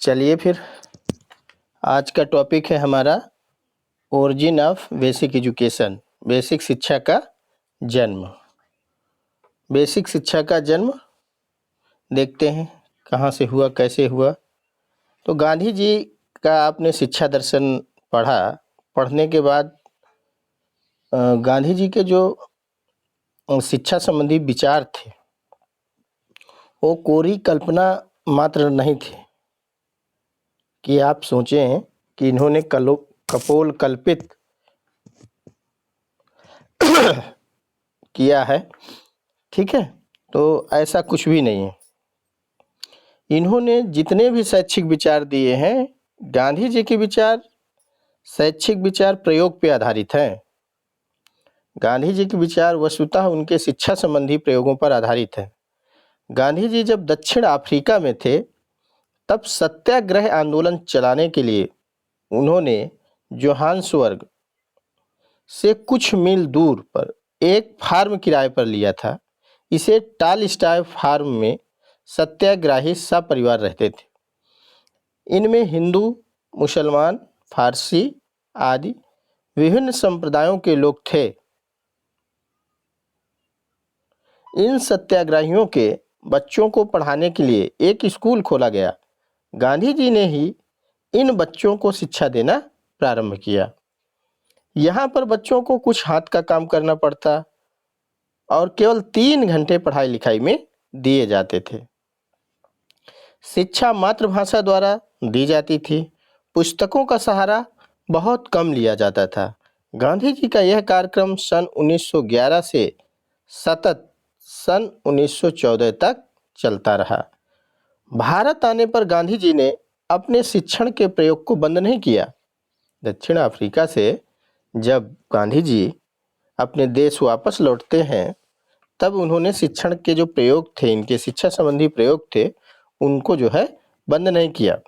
चलिए फिर आज का टॉपिक है हमारा origin of basic education, basic शिक्षा का जन्म। बेसिक शिक्षा का जन्म देखते हैं कहाँ से हुआ, कैसे हुआ। तो गांधी जी का आपने शिक्षा दर्शन पढ़ा, पढ़ने के बाद गांधी जी के जो शिक्षा संबंधी विचार थे वो कोरी कल्पना मात्र नहीं थे कि आप सोचें कि इन्होंने कपोल कल्पित किया है, ठीक है। तो ऐसा कुछ भी नहीं है। इन्होंने जितने भी शैक्षिक विचार दिए हैं, गांधी जी के विचार शैक्षिक विचार प्रयोग पे आधारित हैं। गांधी जी के विचार वस्तुतः उनके शिक्षा संबंधी प्रयोगों पर आधारित है। गांधी जी जब दक्षिण अफ्रीका में थे तब सत्याग्रह आंदोलन चलाने के लिए उन्होंने जोहान्सबर्ग से कुछ मील दूर पर एक फार्म किराए पर लिया था। इसे टालस्टॉय फार्म में सत्याग्रही सपरिवार रहते थे। इनमें हिंदू, मुसलमान, फारसी आदि विभिन्न संप्रदायों के लोग थे। इन सत्याग्रहियों के बच्चों को पढ़ाने के लिए एक स्कूल खोला गया। गांधी जी ने ही इन बच्चों को शिक्षा देना प्रारंभ किया। यहाँ पर बच्चों को कुछ हाथ का काम करना पड़ता और केवल 3 घंटे पढ़ाई लिखाई में दिए जाते थे। शिक्षा मातृभाषा द्वारा दी जाती थी। पुस्तकों का सहारा बहुत कम लिया जाता था। गांधी जी का यह कार्यक्रम सन 1911 से सतत सन 1914 तक चलता रहा। भारत आने पर गांधी जी ने अपने शिक्षण के प्रयोग को बंद नहीं किया। दक्षिण अफ्रीका से जब गांधी जी अपने देश वापस लौटते हैं तब उन्होंने शिक्षण के जो प्रयोग थे, इनके शिक्षा संबंधी प्रयोग थे, उनको जो है बंद नहीं किया।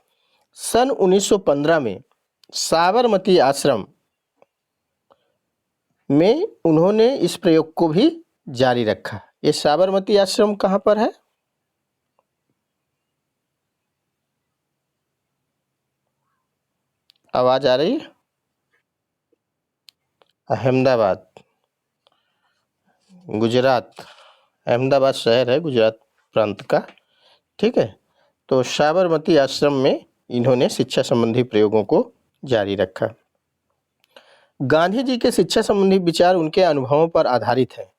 सन 1915 में साबरमती आश्रम में उन्होंने इस प्रयोग को भी जारी रखा। ये साबरमती आश्रम कहाँ पर है? आवाज आ रही है? अहमदाबाद, गुजरात। अहमदाबाद शहर है गुजरात प्रांत का, ठीक है। तो साबरमती आश्रम में इन्होंने शिक्षा संबंधी प्रयोगों को जारी रखा। गांधी जी के शिक्षा संबंधी विचार उनके अनुभवों पर आधारित है।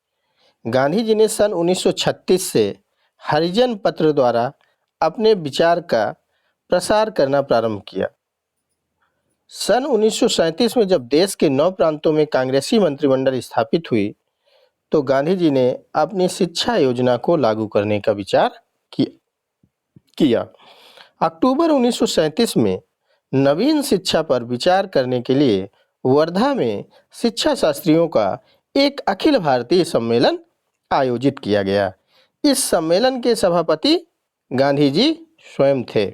गांधी जी ने सन 1936 से हरिजन पत्र द्वारा अपने विचार का प्रसार करना प्रारंभ किया। सन 1937 में जब देश के 9 प्रांतों में कांग्रेसी मंत्रिमंडल स्थापित हुई तो गांधी जी ने अपनी शिक्षा योजना को लागू करने का विचार किया। अक्टूबर 1937 में नवीन शिक्षा पर विचार करने के लिए वर्धा में शिक्षा शास्त्रियों का एक अखिल भारतीय सम्मेलन आयोजित किया गया। इस सम्मेलन के सभापति गांधी जी स्वयं थे।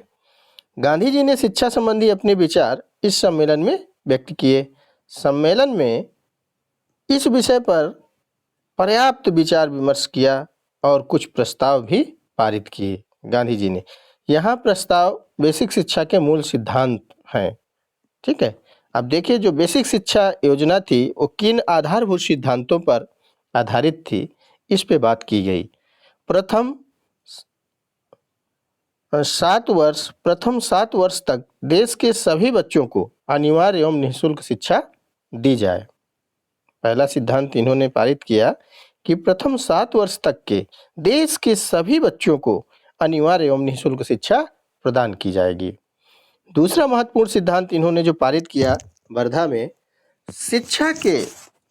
गांधी जी ने शिक्षा संबंधी अपने विचार इस सम्मेलन में व्यक्त किए। सम्मेलन में इस विषय पर पर्याप्त विचार विमर्श किया और कुछ प्रस्ताव भी पारित किए गांधी जी ने। यहाँ प्रस्ताव बेसिक शिक्षा के मूल सिद्धांत हैं, ठीक है। अब देखिए जो बेसिक शिक्षा योजना थी वो किन आधारभूत सिद्धांतों पर आधारित थी, इस पे बात की गई। प्रथम 7 वर्ष तक देश के सभी बच्चों को अनिवार्य एवं निःशुल्क शिक्षा दी जाए। पहला सिद्धांत इन्होंने पारित किया कि प्रथम 7 वर्ष तक के देश के सभी बच्चों को अनिवार्य एवं निःशुल्क शिक्षा प्रदान की जाएगी। दूसरा महत्वपूर्ण सिद्धांत इन्होंने जो पारित किया वर्धा में, शिक्षा के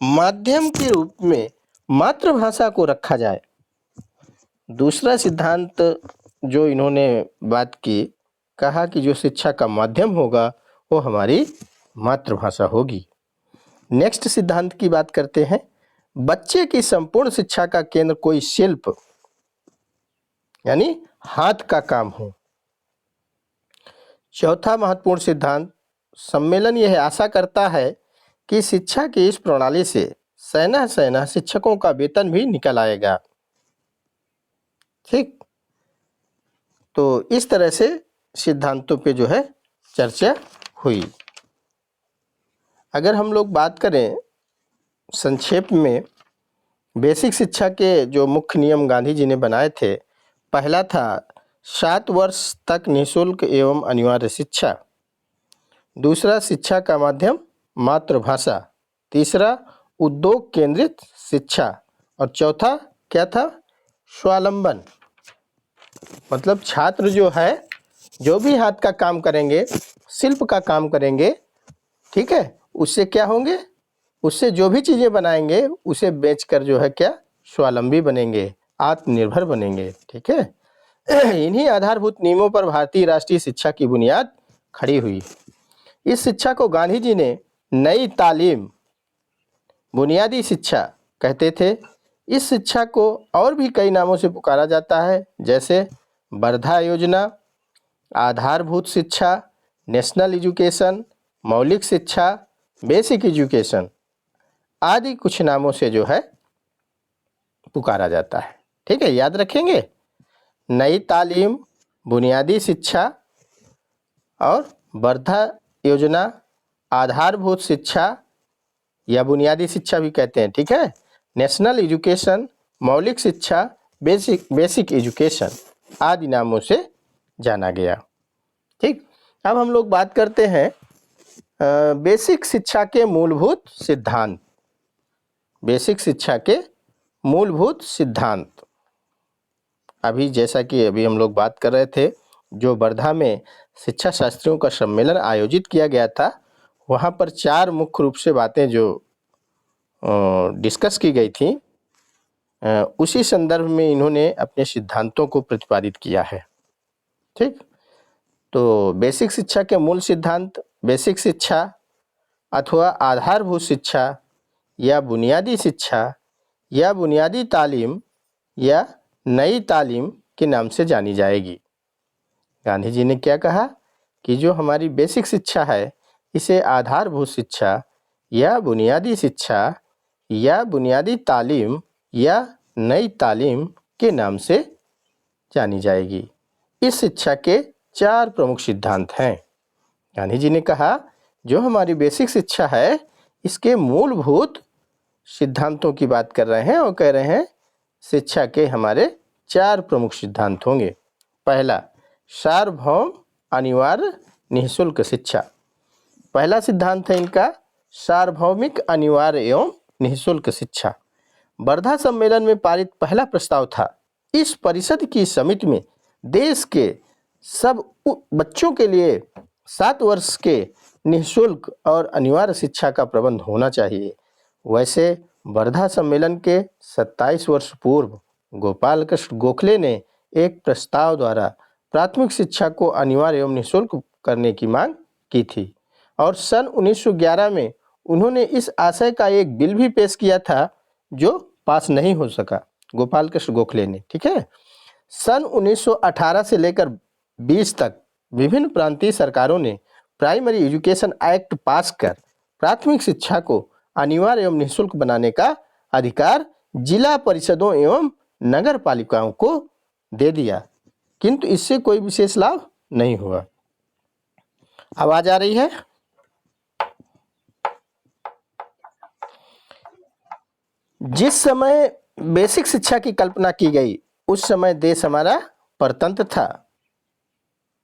माध्यम के रूप में मातृभाषा को रखा जाए। दूसरा सिद्धांत जो इन्होंने बात की, कहा कि जो शिक्षा का माध्यम होगा वो हमारी मातृभाषा होगी। नेक्स्ट सिद्धांत की बात करते हैं, बच्चे की संपूर्ण शिक्षा का केंद्र कोई शिल्प यानी हाथ का काम हो। चौथा महत्वपूर्ण सिद्धांत, सम्मेलन यह आशा करता है कि शिक्षा की इस प्रणाली से सेना शिक्षकों का वेतन भी निकल आएगा, ठीक। तो इस तरह से सिद्धांतों पे जो है चर्चा हुई। अगर हम लोग बात करें संक्षेप में, बेसिक शिक्षा के जो मुख्य नियम गांधी जी ने बनाए थे, पहला था 7 वर्ष तक निःशुल्क एवं अनिवार्य शिक्षा। दूसरा, शिक्षा का माध्यम मातृभाषा। तीसरा, उद्योग केंद्रित शिक्षा। और चौथा क्या था? स्वावलंबन। मतलब छात्र जो है, जो भी हाथ का काम करेंगे, शिल्प का काम करेंगे, ठीक है, उससे क्या होंगे? उससे जो भी चीज़ें बनाएंगे उसे बेचकर जो है क्या, स्वावलंबी बनेंगे, आत्मनिर्भर बनेंगे। ठीक है, इन्हीं आधारभूत नियमों पर भारतीय राष्ट्रीय शिक्षा की बुनियाद खड़ी हुई। इस शिक्षा को गांधी जी ने नई तालीम, बुनियादी शिक्षा कहते थे। इस शिक्षा को और भी कई नामों से पुकारा जाता है, जैसे वर्धा योजना, आधारभूत शिक्षा, नेशनल एजुकेशन, मौलिक शिक्षा, बेसिक एजुकेशन आदि कुछ नामों से जो है पुकारा जाता है। ठीक है, याद रखेंगे, नई तालीम, बुनियादी शिक्षा और वर्धा योजना, आधारभूत शिक्षा या बुनियादी शिक्षा भी कहते हैं। ठीक है, नेशनल एजुकेशन, मौलिक शिक्षा, बेसिक एजुकेशन आदि नामों से जाना गया। ठीक, अब हम लोग बात करते हैं बेसिक शिक्षा के मूलभूत सिद्धांत। बेसिक शिक्षा के मूलभूत सिद्धांत, अभी जैसा कि अभी हम लोग बात कर रहे थे, जो वर्धा में शिक्षा शास्त्रियों का सम्मेलन आयोजित किया गया था, वहाँ पर 4 मुख्य रूप से बातें जो डिस्कस की गई थी, उसी संदर्भ में इन्होंने अपने सिद्धांतों को प्रतिपादित किया है। ठीक, तो बेसिक शिक्षा के मूल सिद्धांत, बेसिक शिक्षा अथवा आधारभूत शिक्षा या बुनियादी शिक्षा या बुनियादी तालीम या नई तालीम के नाम से जानी जाएगी। गांधी जी ने क्या कहा कि जो हमारी बेसिक शिक्षा है, इसे आधारभूत शिक्षा या बुनियादी शिक्षा या बुनियादी तालीम या नई तालीम के नाम से जानी जाएगी। इस शिक्षा के 4 प्रमुख सिद्धांत हैं। गांधी जी ने कहा, जो हमारी बेसिक शिक्षा है, इसके मूलभूत सिद्धांतों की बात कर रहे हैं और कह रहे हैं शिक्षा के हमारे 4 प्रमुख सिद्धांत होंगे। पहला, सार्वभौम अनिवार्य निःशुल्क शिक्षा। पहला सिद्धांत है इनका सार्वभौमिक अनिवार्य एवं निःशुल्क शिक्षा। वर्धा सम्मेलन में पारित पहला प्रस्ताव था। इस परिषद की समिति में देश के सब बच्चों के लिए 7 वर्ष के निःशुल्क और अनिवार्य शिक्षा का प्रबंध होना चाहिए। वैसे वर्धा सम्मेलन के 27 वर्ष पूर्व गोपाल कृष्ण गोखले ने एक प्रस्ताव द्वारा प्राथमिक शिक्षा को अनिवार्य एवं निःशुल्क करने की मांग की थी और सन 1911 में उन्होंने इस आशय का एक बिल भी पेश किया था, जो पास नहीं हो सका, गोपाल कृष्ण गोखले ने। ठीक है, सन 1918 से लेकर 20 तक विभिन्न प्रांतीय सरकारों ने प्राइमरी एजुकेशन एक्ट पास कर प्राथमिक शिक्षा को अनिवार्य एवं निःशुल्क बनाने का अधिकार जिला परिषदों एवं नगर पालिकाओं को दे दिया, किंतु इससे कोई विशेष लाभ नहीं हुआ। आवाज आ रही है? जिस समय बेसिक शिक्षा की कल्पना की गई, उस समय देश हमारा परतंत्र था,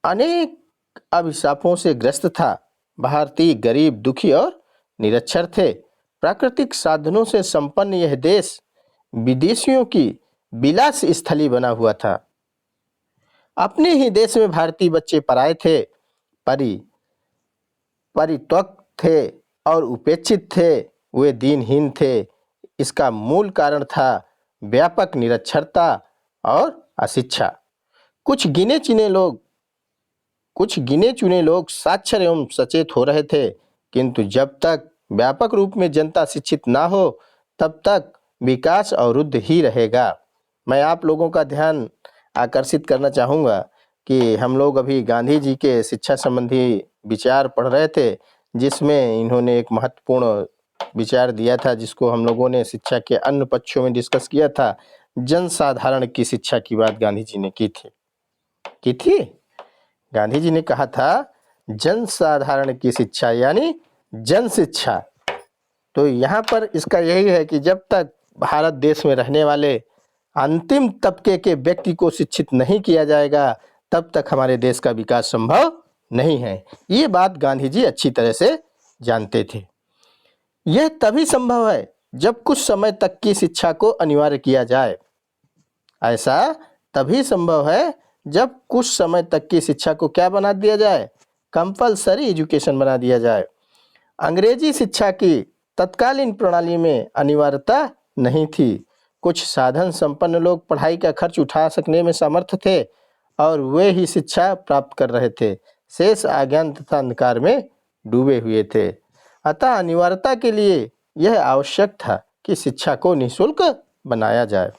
अनेक अभिशापों से ग्रस्त था। भारतीय गरीब, दुखी और निरक्षर थे। प्राकृतिक साधनों से संपन्न यह देश विदेशियों की विलास स्थली बना हुआ था। अपने ही देश में भारतीय बच्चे पराये थे, परित्यक्त थे और उपेक्षित थे, वे दीनहीन थे। इसका मूल कारण था व्यापक निरक्षरता और अशिक्षा। कुछ गिने चुने लोग साक्षर एवं सचेत हो रहे थे, किंतु जब तक व्यापक रूप में जनता शिक्षित ना हो, तब तक विकास अवरुद्ध ही रहेगा। मैं आप लोगों का ध्यान आकर्षित करना चाहूँगा कि हम लोग अभी गांधी जी के शिक्षा संबंधी विचार पढ़ रहे थे, जिसमें इन्होंने एक महत्वपूर्ण विचार दिया था, जिसको हम लोगों ने शिक्षा के अन्य पक्षों में डिस्कस किया था। जनसाधारण की शिक्षा की बात गांधी जी ने की थी। गांधी जी ने कहा था जन साधारण की शिक्षा यानी जन शिक्षा। तो यहाँ पर इसका यही है कि जब तक भारत देश में रहने वाले अंतिम तबके के व्यक्ति को शिक्षित नहीं किया जाएगा तब तक हमारे देश का विकास संभव नहीं है। ये बात गांधी जी अच्छी तरह से जानते थे। यह तभी संभव है जब कुछ समय तक की शिक्षा को अनिवार्य किया जाए। ऐसा तभी संभव है जब कुछ समय तक की शिक्षा को क्या बना दिया जाए, कंपलसरी एजुकेशन बना दिया जाए। अंग्रेजी शिक्षा की तत्कालीन प्रणाली में अनिवार्यता नहीं थी। कुछ साधन संपन्न लोग पढ़ाई का खर्च उठा सकने में समर्थ थे और वे ही शिक्षा प्राप्त कर रहे थे। शेष अज्ञान तथा अंधकार में डूबे हुए थे। अतः अनिवार्यता के लिए यह आवश्यक था कि शिक्षा को निःशुल्क बनाया जाए।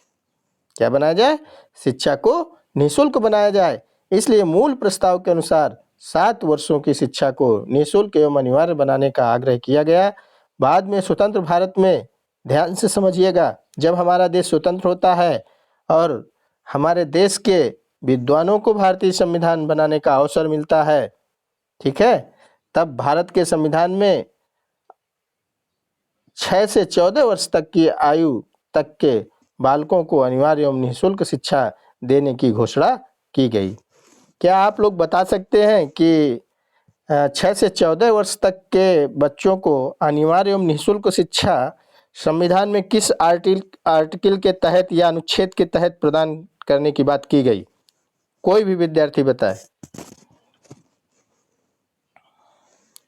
क्या बनाया जाए? शिक्षा को निःशुल्क बनाया जाए। इसलिए मूल प्रस्ताव के अनुसार 7 वर्षों की शिक्षा को निःशुल्क एवं अनिवार्य बनाने का आग्रह किया गया। बाद में स्वतंत्र भारत में, ध्यान से समझिएगा, जब हमारा देश स्वतंत्र होता है और हमारे देश के विद्वानों को भारतीय संविधान बनाने का अवसर मिलता है, ठीक है, तब भारत के संविधान में 6 से 14 वर्ष तक की आयु तक के बालकों को अनिवार्य एवं निःशुल्क शिक्षा देने की घोषणा की गई। क्या आप लोग बता सकते हैं कि 6 से 14 वर्ष तक के बच्चों को अनिवार्य एवं निःशुल्क शिक्षा संविधान में किस आर्टिकल के तहत या अनुच्छेद के तहत प्रदान करने की बात की गई? कोई भी विद्यार्थी बताए।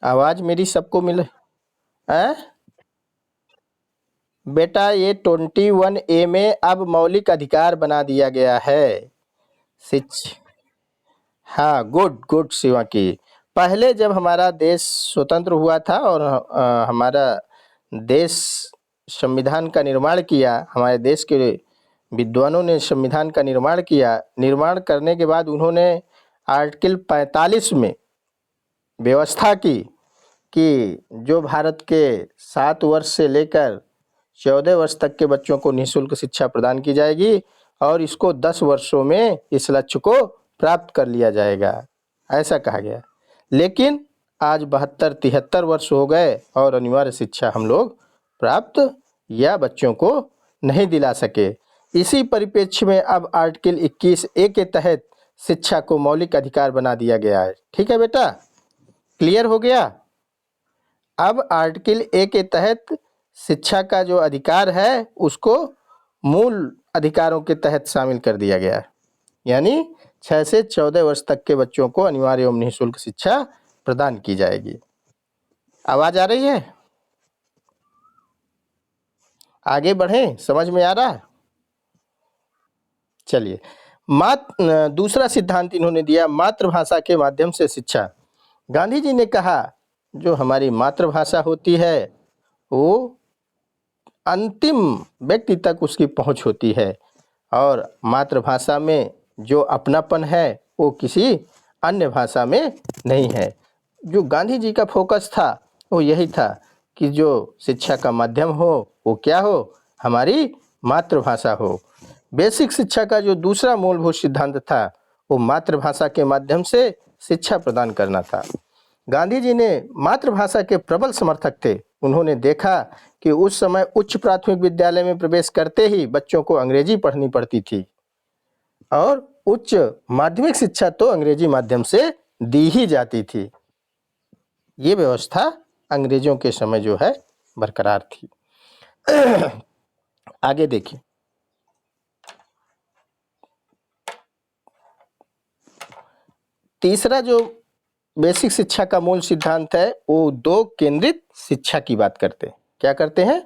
आवाज मेरी सबको मिले? बेटा ये 21A में अब मौलिक अधिकार बना दिया गया है। हाँ, गुड गुड शिवा की। पहले जब हमारा देश स्वतंत्र हुआ था और हमारा देश संविधान का निर्माण किया, हमारे देश के विद्वानों ने संविधान का निर्माण किया। निर्माण करने के बाद उन्होंने आर्टिकल 45 में व्यवस्था की कि जो भारत के 7 वर्ष से लेकर 14 वर्ष तक के बच्चों को निःशुल्क शिक्षा प्रदान की जाएगी और इसको 10 वर्षों में इस लक्ष्य को प्राप्त कर लिया जाएगा, ऐसा कहा गया। लेकिन आज 72-73 वर्ष हो गए और अनिवार्य शिक्षा हम लोग प्राप्त या बच्चों को नहीं दिला सके। इसी परिप्रेक्ष्य में अब आर्टिकल 21A के तहत शिक्षा को मौलिक अधिकार बना दिया गया है। ठीक है बेटा, क्लियर हो गया? अब आर्टिकल A के तहत शिक्षा का जो अधिकार है उसको मूल अधिकारों के तहत शामिल कर दिया गया है। यानी 6 से 14 वर्ष तक के बच्चों को अनिवार्य एवं निःशुल्क शिक्षा प्रदान की जाएगी। आवाज आ रही है? आगे बढ़ें, समझ में आ रहा है? चलिए, दूसरा सिद्धांत इन्होंने दिया, मातृभाषा के माध्यम से शिक्षा। गांधी जी ने कहा जो हमारी मातृभाषा होती है वो अंतिम व्यक्ति तक उसकी पहुंच होती है और मातृभाषा में जो अपनापन है वो किसी अन्य भाषा में नहीं है। जो गांधी जी का फोकस था वो यही था कि जो शिक्षा का माध्यम हो वो क्या हो, हमारी मातृभाषा हो। बेसिक शिक्षा का जो दूसरा मूलभूत सिद्धांत था वो मातृभाषा के माध्यम से शिक्षा प्रदान करना था। गांधी जी ने मातृभाषा के प्रबल समर्थक थे। उन्होंने देखा कि उस समय उच्च प्राथमिक विद्यालय में प्रवेश करते ही बच्चों को अंग्रेजी पढ़नी पड़ती थी और उच्च माध्यमिक शिक्षा तो अंग्रेजी माध्यम से दी ही जाती थी। ये व्यवस्था अंग्रेजों के समय जो है बरकरार थी। आगे देखिए, तीसरा जो बेसिक शिक्षा का मूल सिद्धांत है वो उद्योग केंद्रित शिक्षा की बात करते हैं। क्या करते हैं?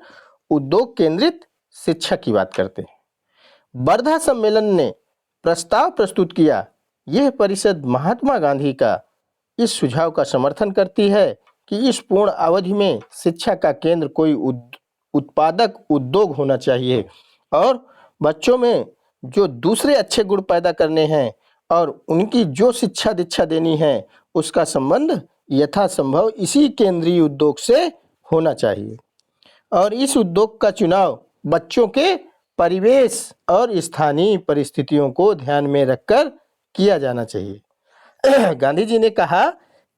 उद्योग केंद्रित शिक्षा की बात करते हैं। वर्धा सम्मेलन ने प्रस्ताव प्रस्तुत किया। यह परिषद महात्मा गांधी का इस सुझाव का समर्थन करती है कि इस पूर्ण अवधि में शिक्षा का केंद्र कोई उत्पादक उद्योग होना चाहिए और बच्चों में जो दूसरे अच्छे गुण पैदा करने हैं और उनकी जो शिक्षा दीक्षा देनी है उसका संबंध यथासंभव इसी केंद्रीय उद्योग से होना चाहिए और इस उद्योग का चुनाव बच्चों के परिवेश और स्थानीय परिस्थितियों को ध्यान में रखकर किया जाना चाहिए। गांधी जी ने कहा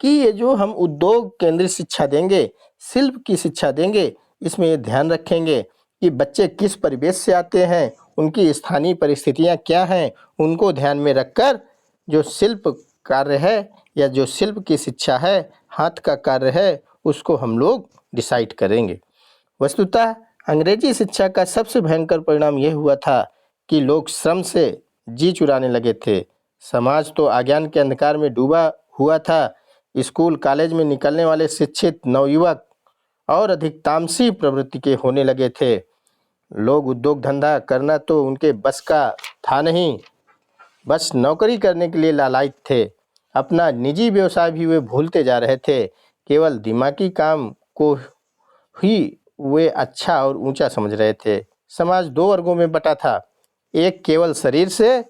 कि ये जो हम उद्योग केंद्रित शिक्षा देंगे, शिल्प की शिक्षा देंगे, इसमें ये ध्यान रखेंगे कि बच्चे किस परिवेश से आते हैं, उनकी स्थानीय परिस्थितियां क्या हैं, उनको ध्यान में रखकर जो शिल्प कार्य है या जो शिल्प की शिक्षा है, हाथ का कार्य है, उसको हम लोग डिसाइड करेंगे। वस्तुतः अंग्रेजी शिक्षा का सबसे भयंकर परिणाम यह हुआ था कि लोग श्रम से जी चुराने लगे थे। समाज तो अज्ञान के अंधकार में डूबा हुआ था। स्कूल कॉलेज में निकलने वाले शिक्षित नवयुवक और अधिक तामसी प्रवृत्ति के होने लगे थे। लोग उद्योग धंधा करना तो उनके बस का था नहीं, बस नौकरी करने के लिए लालायित थे। अपना निजी व्यवसाय भी वे भूलते जा रहे थे। केवल दिमागी काम को ही वे अच्छा और ऊंचा समझ रहे थे। समाज दो वर्गों में बटा था, एक केवल शरीर से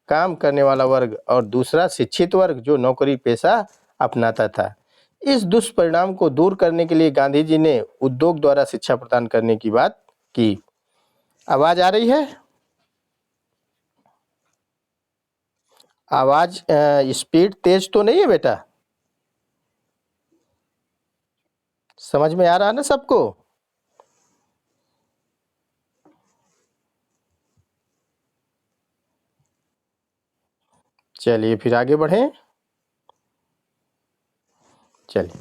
काम करने वाला वर्ग और दूसरा शिक्षित वर्ग जो नौकरी पेशा अपनाता था। इस दुष्परिणाम को दूर करने के लिए गांधी जी ने उद्योग द्वारा शिक्षा प्रदान करने की बात की। आवाज आ रही है? आवाज स्पीड तेज तो नहीं है बेटा? समझ में आ रहा है ना सबको? चलिए फिर आगे बढ़ें। चलिए,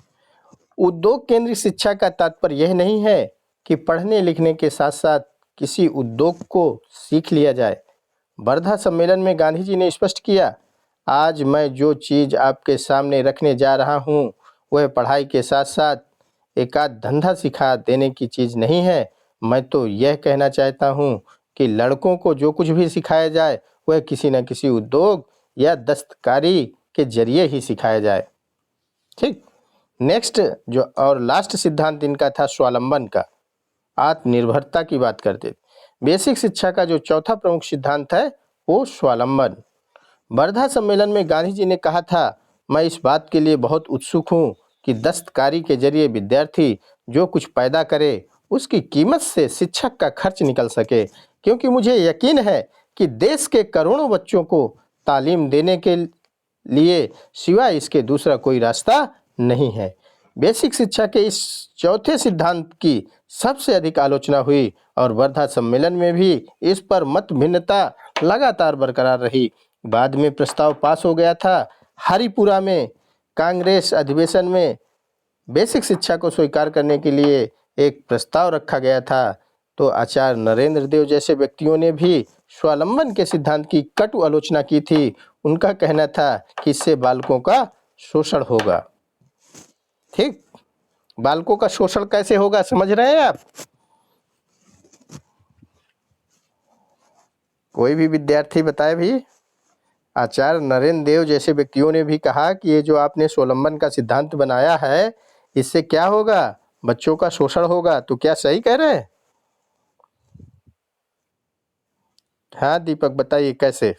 उद्योग केंद्रित शिक्षा का तात्पर्य यह नहीं है कि पढ़ने लिखने के साथ साथ किसी उद्योग को सीख लिया जाए। वर्धा सम्मेलन में गांधी जी ने स्पष्ट किया, आज मैं जो चीज़ आपके सामने रखने जा रहा हूँ वह पढ़ाई के साथ साथ एकाध धंधा सिखा देने की चीज़ नहीं है। मैं तो यह कहना चाहता हूँ कि लड़कों को जो कुछ भी सिखाया जाए वह किसी न किसी उद्योग या दस्तकारी के जरिए ही सिखाया जाए। ठीक। नेक्स्ट जो और लास्ट सिद्धांत इनका था स्वावलंबन का, आत्मनिर्भरता की बात करते। बेसिक शिक्षा का जो चौथा प्रमुख सिद्धांत है वो स्वावलंबन। वर्धा सम्मेलन में गांधी जी ने कहा था, मैं इस बात के लिए बहुत उत्सुक हूँ कि दस्तकारी के जरिए विद्यार्थी जो कुछ पैदा करे उसकी कीमत से शिक्षक का खर्च निकल सके, क्योंकि मुझे यकीन है कि देश के करोड़ों बच्चों को तालीम देने के लिए सिवाय इसके दूसरा कोई रास्ता नहीं है। बेसिक शिक्षा के इस चौथे सिद्धांत की सबसे अधिक आलोचना हुई और वर्धा सम्मेलन में भी इस पर मत भिन्नता लगातार बरकरार रही। बाद में प्रस्ताव पास हो गया था। हरिपुरा में कांग्रेस अधिवेशन में बेसिक शिक्षा को स्वीकार करने के लिए एक प्रस्ताव रखा गया था, तो आचार्य नरेंद्र देव जैसे व्यक्तियों ने भी स्वावलंबन के सिद्धांत की कटु आलोचना की थी। उनका कहना था कि इससे बालकों का शोषण होगा। ठीक, बालकों का शोषण कैसे होगा समझ रहे हैं आप? कोई भी विद्यार्थी बताए भी। आचार्य नरेंद्र देव जैसे व्यक्तियों ने भी कहा कि ये जो आपने स्वावलंबन का सिद्धांत बनाया है इससे क्या होगा, बच्चों का शोषण होगा। तो क्या सही कह रहे हैं? हाँ दीपक बताइए कैसे?